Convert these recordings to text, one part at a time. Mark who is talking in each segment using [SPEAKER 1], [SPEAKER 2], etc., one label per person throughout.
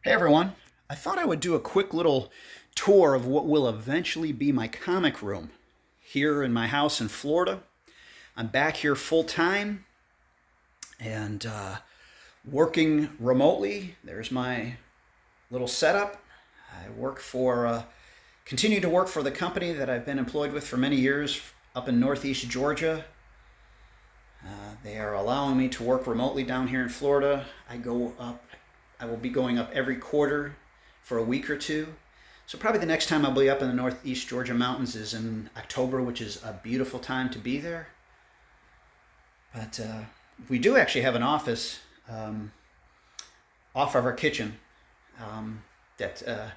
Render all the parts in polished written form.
[SPEAKER 1] Hey everyone, I thought I would do a quick little tour of what will eventually be my comic room here in my house in Florida. I'm back here full time and working remotely. There's my little setup. I continue to work for the company that I've been employed with for many years up in Northeast Georgia. They are allowing me to work remotely down here in Florida. I will be going up every quarter for a week or two. So probably the next time I'll be up in the Northeast Georgia mountains is in October, which is a beautiful time to be there. But we do actually have an office off of our kitchen that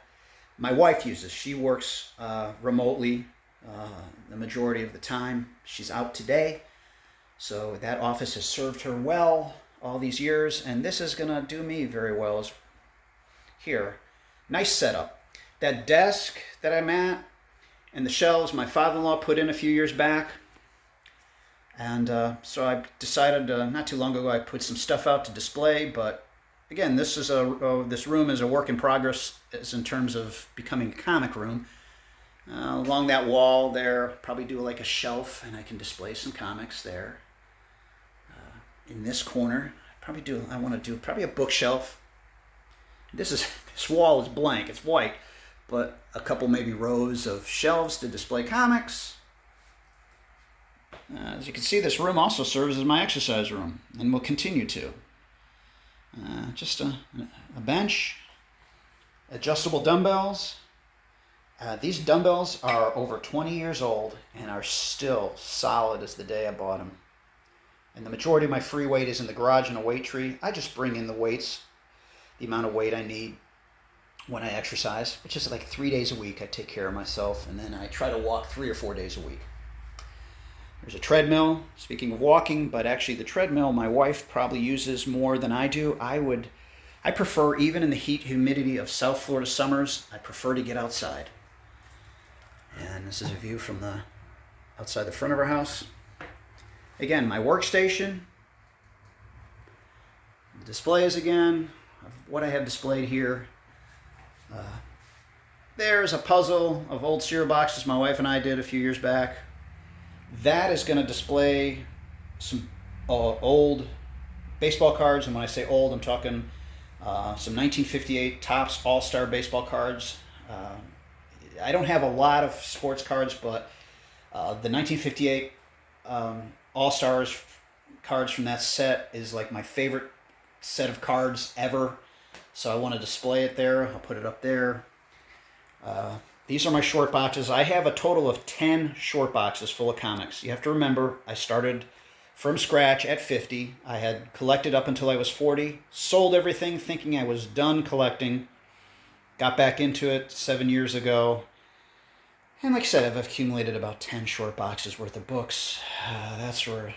[SPEAKER 1] my wife uses. She works remotely the majority of the time. She's out today. So that office has served her well all these years, and this is going to do me very well as here. Nice setup. That desk that I'm at and the shelves my father-in-law put in a few years back. And so I decided not too long ago I put some stuff out to display, but again, this room is a work in progress as in terms of becoming a comic room. Along that wall there, probably do like a shelf, and I can display some comics there. In this corner, I want to do probably a bookshelf. This wall is blank, it's white, but a couple maybe rows of shelves to display comics. As you can see, this room also serves as my exercise room, and will continue to. Just a bench, adjustable dumbbells. These dumbbells are over 20 years old and are still solid as the day I bought them. And the majority of my free weight is in the garage in a weight tree. I just bring in the weights, the amount of weight I need when I exercise, which is like 3 days a week. I take care of myself, and then I try to walk 3 or 4 days a week. There's a treadmill. Speaking of walking, but actually the treadmill my wife probably uses more than I do. I prefer, even in the heat humidity of South Florida summers, I prefer to get outside. And this is a view from outside the front of our house. Again, my workstation, displays again, of what I have displayed here. There's a puzzle of old cereal boxes my wife and I did a few years back. That is going to display some old baseball cards, and when I say old, I'm talking some 1958 Topps All-Star baseball cards. I don't have a lot of sports cards, but the 1958 All-Stars cards from that set is like my favorite set of cards ever. So I want to display it there. I'll put it up there. These are my short boxes. I have a total of 10 short boxes full of comics. You have to remember, I started from scratch at 50. I had collected up until I was 40. Sold everything thinking I was done collecting. Got back into it 7 years ago. And like I said, I've accumulated about 10 short boxes worth of books. That's where a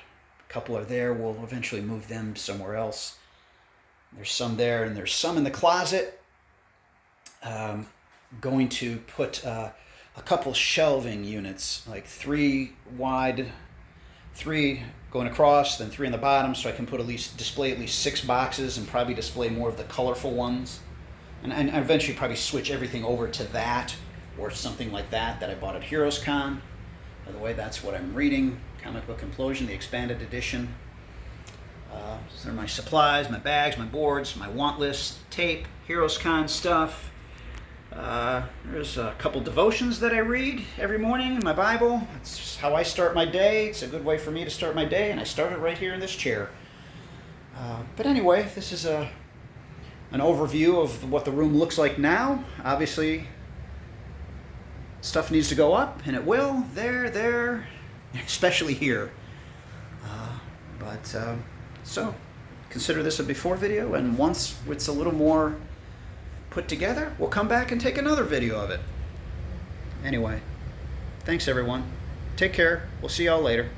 [SPEAKER 1] couple are there. We'll eventually move them somewhere else. There's some there, and there's some in the closet. Going to put a couple shelving units, like 3 wide, 3 going across, then 3 on the bottom, so I can display at least 6 boxes and probably display more of the colorful ones. And eventually probably switch everything over to that or something like that I bought at Heroes Con. By the way, that's what I'm reading, Comic Book Implosion, the expanded edition. So there are my supplies, my bags, my boards, my want list, tape, Heroes Con stuff. There's a couple devotions that I read every morning in my Bible. That's how I start my day. It's a good way for me to start my day, and I start it right here in this chair. But anyway, this is an overview of what the room looks like now. Obviously, stuff needs to go up, and it will. There, especially here. So consider this a before video, and once it's a little more put together, we'll come back and take another video of it. Anyway, thanks everyone. Take care. We'll see y'all later.